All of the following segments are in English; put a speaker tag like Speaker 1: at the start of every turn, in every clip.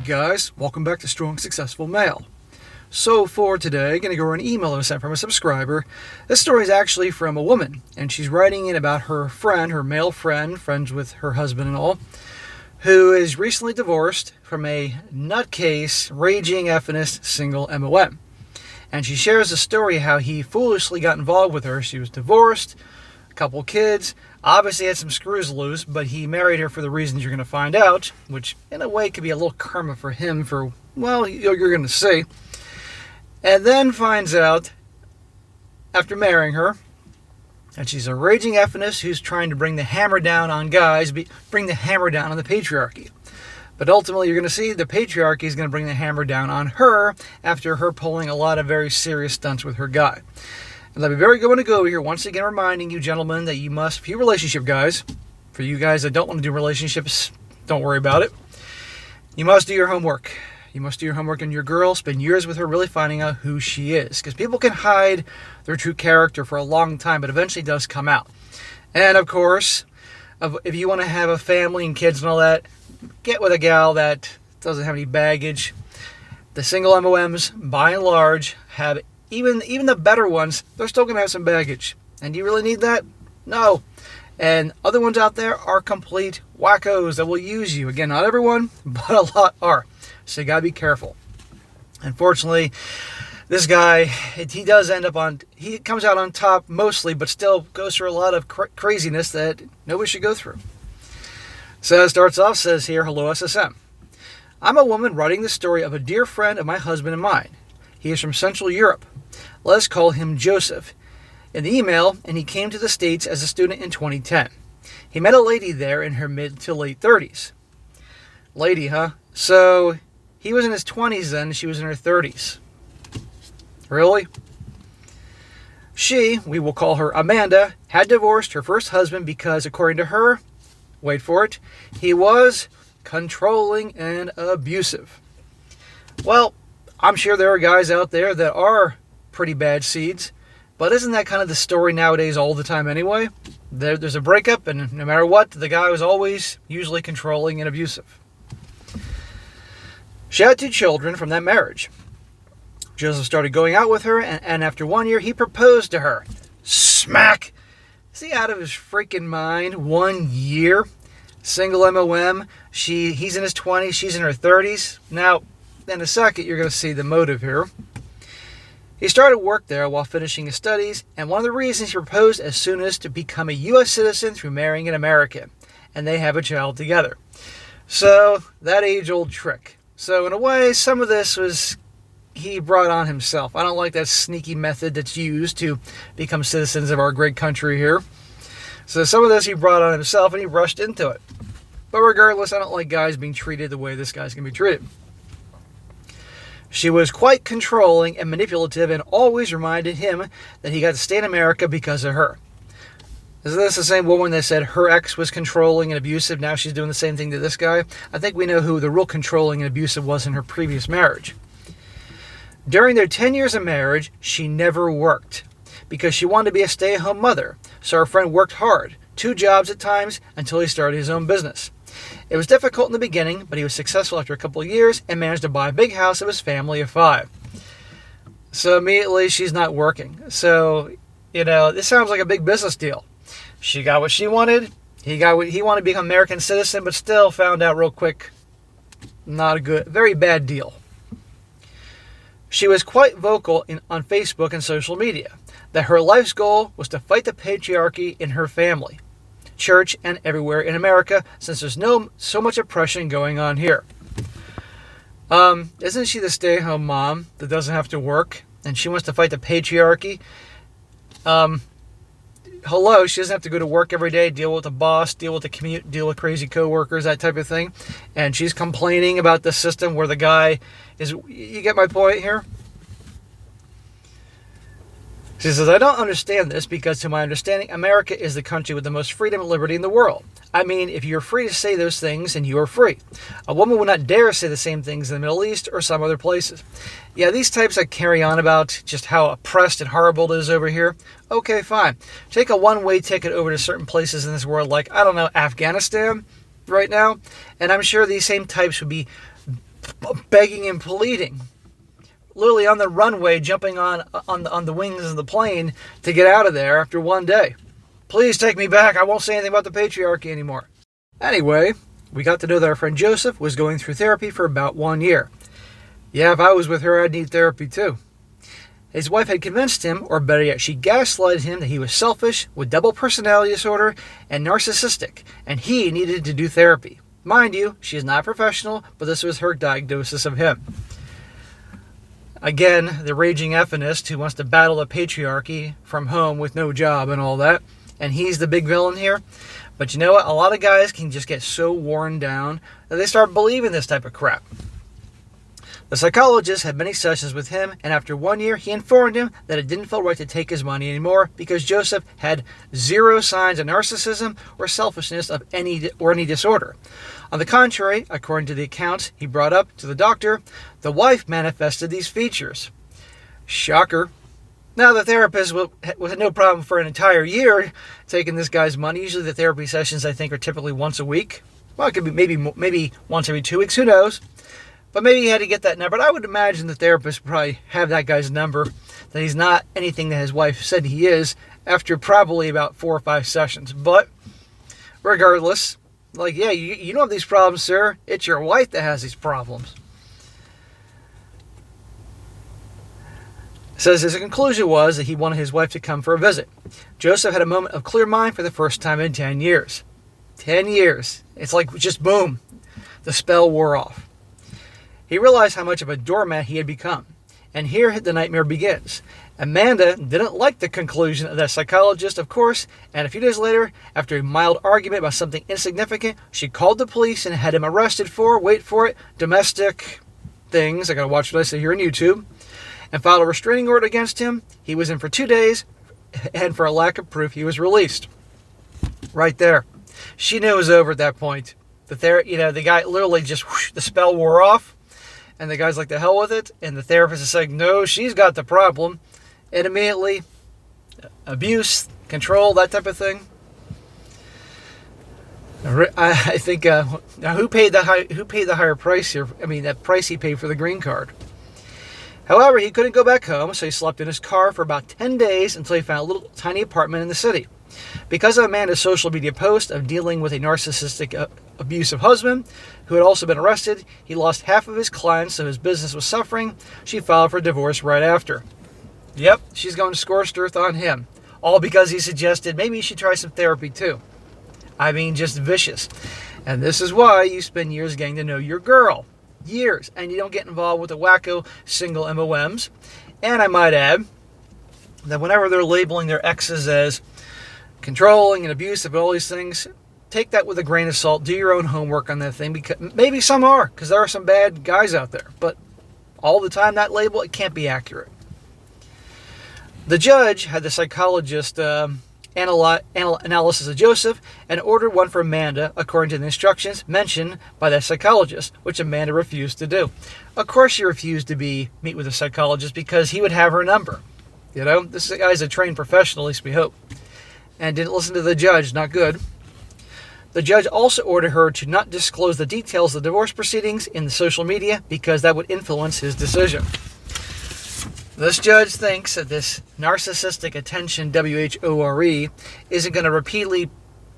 Speaker 1: guys, welcome back to Strong Successful Male. So for today, I'm going to go over an email I was sent from a subscriber. This story is actually from a woman, and she's writing in about her friend, her male friend, friends with her husband and all, who is recently divorced from a nutcase, raging effeminist single MOM. And she shares a story how he foolishly got involved with her. She was divorced, a couple kids, obviously had some screws loose, but he married her for the reasons you're going to find out, which in a way could be a little karma for him for, well, you're going to see. And then finds out, after marrying her, that she's a raging effeminist who's trying to bring the hammer down on guys, bring the hammer down on the patriarchy. But ultimately, you're going to see the patriarchy is going to bring the hammer down on her after her pulling a lot of very serious stunts with her guy. And let me very good one to go here. Once again, reminding you gentlemen that you must, for you relationship guys, for you guys that don't want to do relationships, don't worry about it. You must do your homework. You must do your homework on your girl. Spend years with her really finding out who she is. Because people can hide their true character for a long time, but eventually it does come out. And of course, if you want to have a family and kids and all that, get with a gal that doesn't have any baggage. The single MOMs, by and large, have even the better ones, they're still going to have some baggage. And do you really need that? No. And other ones out there are complete wackos that will use you. Again, not everyone, but a lot are. So you got to be careful. Unfortunately, this guy, he comes out on top mostly, but still goes through a lot of craziness that nobody should go through. So it starts off, says here, hello SSM. I'm a woman writing the story of a dear friend of my husband and mine. He is from Central Europe. Let's call him Joseph. In the email, and he came to the States as a student in 2010. He met a lady there in her mid to late 30s. Lady, huh? So he was in his 20s then, she was in her 30s. Really? She, we will call her Amanda, had divorced her first husband because, according to her, wait for it, he was controlling and abusive. Well, I'm sure there are guys out there that are pretty bad seeds, but isn't that kind of the story nowadays all the time anyway? There's a breakup, and no matter what, the guy was always usually controlling and abusive. She had 2 children from that marriage. Joseph started going out with her, and after 1 year, he proposed to her. Smack! Is he out of his freaking mind? 1 year? Single MOM. He's in his 20s, she's in her 30s. Now, in a second, you're going to see the motive here. He started work there while finishing his studies, and one of the reasons he proposed as soon as to become a U.S. citizen through marrying an American, and they have a child together. So, that age-old trick. So, in a way, some of this was he brought on himself. I don't like that sneaky method that's used to become citizens of our great country here. So, some of this he brought on himself, and he rushed into it. But regardless, I don't like guys being treated the way this guy's going to be treated. She was quite controlling and manipulative and always reminded him that he got to stay in America because of her. Is this the same woman that said her ex was controlling and abusive? Now she's doing the same thing to this guy? I think we know who the real controlling and abusive was in her previous marriage. During their 10 years of marriage, she never worked because she wanted to be a stay-at-home mother. So our friend worked hard, 2 jobs at times, until he started his own business. It was difficult in the beginning, but he was successful after a couple of years and managed to buy a big house of his family of 5. So immediately she's not working. So, this sounds like a big business deal. She got what she wanted. He got what he wanted to become an American citizen, but still found out real quick, not a good, very bad deal. She was quite vocal on Facebook and social media that her life's goal was to fight the patriarchy in her family, church, and everywhere in America, since there's so much oppression going on here. Isn't she the stay-at-home mom that doesn't have to work, and she wants to fight the patriarchy? Hello, she doesn't have to go to work every day, deal with the boss, deal with the commute, deal with crazy coworkers, that type of thing. And she's complaining about the system where the guy is... You get my point here? She says, I don't understand this because, to my understanding, America is the country with the most freedom and liberty in the world. I mean, if you're free to say those things, then you are free. A woman would not dare say the same things in the Middle East or some other places. Yeah, these types that carry on about just how oppressed and horrible it is over here, okay, fine. Take a one-way ticket over to certain places in this world, like, I don't know, Afghanistan right now, and I'm sure these same types would be begging and pleading, literally on the runway, jumping on the wings of the plane to get out of there after one day. Please take me back. I won't say anything about the patriarchy anymore. Anyway, we got to know that our friend Joseph was going through therapy for about 1 year. Yeah, if I was with her, I'd need therapy too. His wife had convinced him, or better yet, she gaslighted him that he was selfish, with double personality disorder, and narcissistic, and he needed to do therapy. Mind you, she is not a professional, but this was her diagnosis of him. Again, the raging feminist who wants to battle the patriarchy from home with no job and all that, and he's the big villain here. But you know what? A lot of guys can just get so worn down that they start believing this type of crap. The psychologist had many sessions with him, and after 1 year, he informed him that it didn't feel right to take his money anymore because Joseph had zero signs of narcissism or selfishness of any disorder. On the contrary, according to the accounts he brought up to the doctor, the wife manifested these features. Shocker. Now, the therapist had no problem for an entire year taking this guy's money. Usually the therapy sessions, I think, are typically once a week. Well, it could be maybe once every 2 weeks. Who knows? But maybe he had to get that number. But I would imagine the therapist would probably have that guy's number, that he's not anything that his wife said he is, after probably about 4 or 5 sessions. But regardless, like, yeah, you don't have these problems, sir. It's your wife that has these problems. Says his conclusion was that he wanted his wife to come for a visit. Joseph had a moment of clear mind for the first time in 10 years. 10 years. It's like just boom. The spell wore off. He realized how much of a doormat he had become. And here the nightmare begins. Amanda didn't like the conclusion of that psychologist, of course, and a few days later, after a mild argument about something insignificant, she called the police and had him arrested for, wait for it, domestic things. I gotta watch what I say here on YouTube. And filed a restraining order against him. He was in for 2 days, and for a lack of proof, he was released. Right there. She knew it was over at that point. The guy literally just, whoosh, the spell wore off, and the guy's like, the hell with it, and the therapist is saying, no, she's got the problem, and immediately, abuse, control, that type of thing. I think, now who paid the higher price here? I mean, that price he paid for the green card. However, he couldn't go back home, so he slept in his car for about 10 days until he found a little tiny apartment in the city. Because of Amanda's social media post of dealing with a narcissistic, abusive husband who had also been arrested, he lost half of his clients, so his business was suffering. She filed for divorce right after. Yep, she's going scorched earth on him. All because he suggested maybe you should try some therapy too. I mean, just vicious. And this is why you spend years getting to know your girl. Years, and you don't get involved with the wacko single MOMs. And I might add that whenever they're labeling their exes as controlling and abusive and all these things, take that with a grain of salt. Do your own homework on that thing, because maybe some are, because there are some bad guys out there. But all the time, that label, it can't be accurate. The judge had the psychologist analysis of Joseph and ordered one for Amanda according to the instructions mentioned by that psychologist, which Amanda refused to do. Of course she refused to meet with a psychologist because he would have her number. You know, this guy's a trained professional, at least we hope. And didn't listen to the judge, not good. The judge also ordered her to not disclose the details of the divorce proceedings in the social media because that would influence his decision. This judge thinks that this narcissistic attention, WHORE, isn't going to repeatedly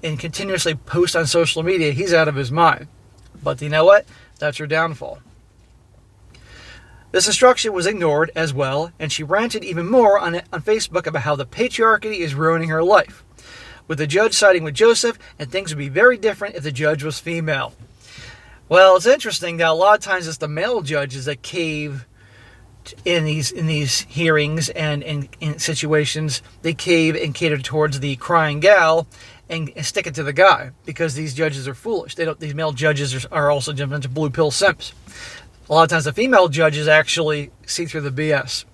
Speaker 1: and continuously post on social media. He's out of his mind. But you know what? That's her downfall. This instruction was ignored as well, and she ranted even more on Facebook about how the patriarchy is ruining her life, with the judge siding with Joseph, and things would be very different if the judge was female. Well, it's interesting that a lot of times it's the male judges that cave in these hearings and in situations. They cave and cater towards the crying gal and stick it to the guy, because these judges are foolish. These male judges are also jumping into blue pill simps. A lot of times the female judges actually see through the BS.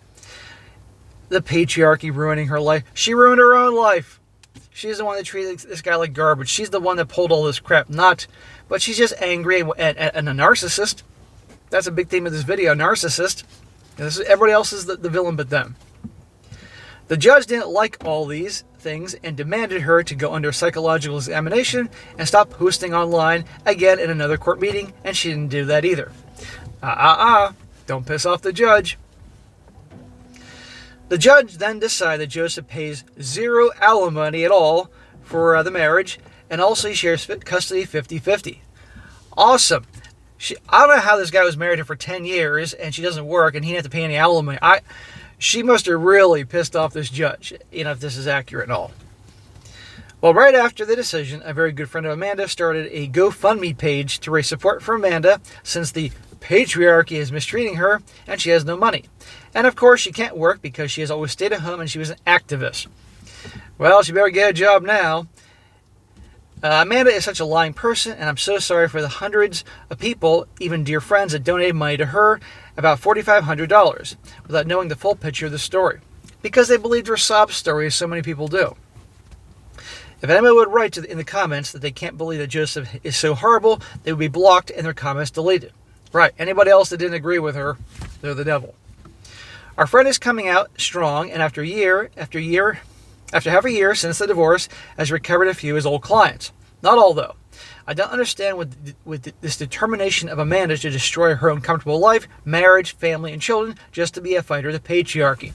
Speaker 1: The patriarchy ruining her life. She ruined her own life. She's the one that treated this guy like garbage. She's the one that pulled all this crap. But she's just angry and a narcissist. That's a big theme of this video, narcissist. Everybody else is the villain but them. The judge didn't like all these things and demanded her to go under psychological examination and stop posting online again in another court meeting, and she didn't do that either. Don't piss off the judge. The judge then decided that Joseph pays zero alimony at all for the marriage, and also he shares custody 50-50. Awesome. I don't know how this guy was married to her for 10 years and she doesn't work and he didn't have to pay any alimony. She must have really pissed off this judge, if this is accurate and all. Well, right after the decision, a very good friend of Amanda started a GoFundMe page to raise support for Amanda since the patriarchy is mistreating her and she has no money. And of course, she can't work because she has always stayed at home and she was an activist. Well, she better get a job now. Amanda is such a lying person, and I'm so sorry for the hundreds of people, even dear friends, that donated money to her, about $4,500, without knowing the full picture of the story, because they believed her sob story, as so many people do. If anyone would write in the comments that they can't believe that Joseph is so horrible, they would be blocked and their comments deleted. Right, anybody else that didn't agree with her, they're the devil. Our friend is coming out strong, and after half a year since the divorce, has recovered a few of his old clients. Not all, though. I don't understand with this determination of Amanda to destroy her own comfortable life, marriage, family, and children just to be a fighter of the patriarchy.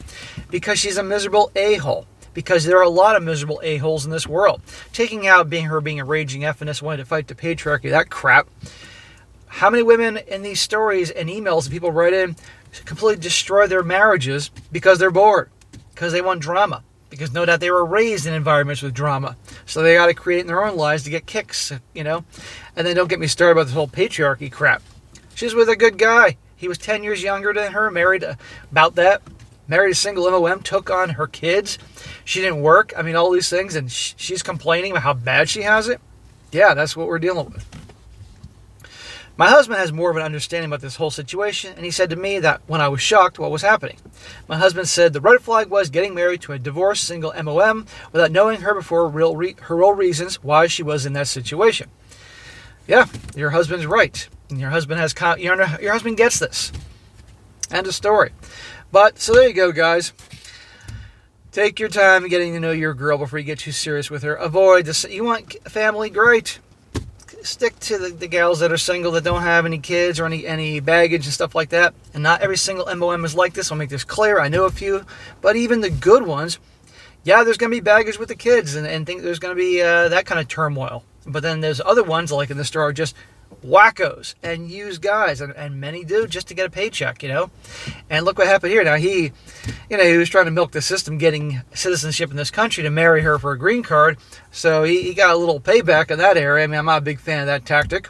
Speaker 1: Because she's a miserable a-hole. Because there are a lot of miserable a-holes in this world. Taking out being a raging feminist wanting to fight the patriarchy, that crap. How many women in these stories and emails that people write in completely destroy their marriages because they're bored, because they want drama, because no doubt they were raised in environments with drama, so they got to create in their own lives to get kicks, And then don't get me started about this whole patriarchy crap. She's with a good guy. He was 10 years younger than her, married a single MOM, took on her kids. She didn't work. All these things, and she's complaining about how bad she has it. Yeah, that's what we're dealing with. My husband has more of an understanding about this whole situation, and he said to me that when I was shocked what was happening. My husband said the red flag was getting married to a divorced single MOM without knowing her before her real reasons why she was in that situation. Yeah, your husband's right. And your husband your husband gets this. End of story. But, so there you go, guys. Take your time getting to know your girl before you get too serious with her. Avoid this. You want family? Great. Stick to the gals that are single, that don't have any kids or any baggage and stuff like that. And not every single MOM is like this. I'll make this clear. I know a few. But even the good ones, yeah, there's going to be baggage with the kids and think there's going to be that kind of turmoil. But then there's other ones, like in the store, are just wackos and use guys, and many do, just to get a paycheck, And look what happened here. Now he was trying to milk the system, getting citizenship in this country to marry her for a green card. So he got a little payback in that area. I'm not a big fan of that tactic.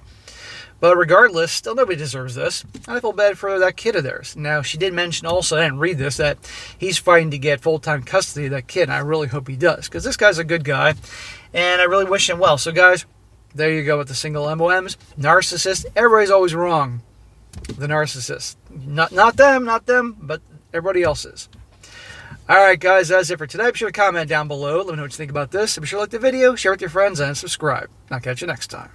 Speaker 1: But regardless, still nobody deserves this. I feel bad for that kid of theirs. Now, she did mention also, I didn't read this, that he's fighting to get full-time custody of that kid. And I really hope he does, because this guy's a good guy, and I really wish him well. So guys, there you go with the single MOMs. Narcissists, everybody's always wrong. The narcissists. Not them, but everybody else is. Alright guys, that's it for today. Be sure to comment down below. Let me know what you think about this. And be sure to like the video, share with your friends, and subscribe. I'll catch you next time.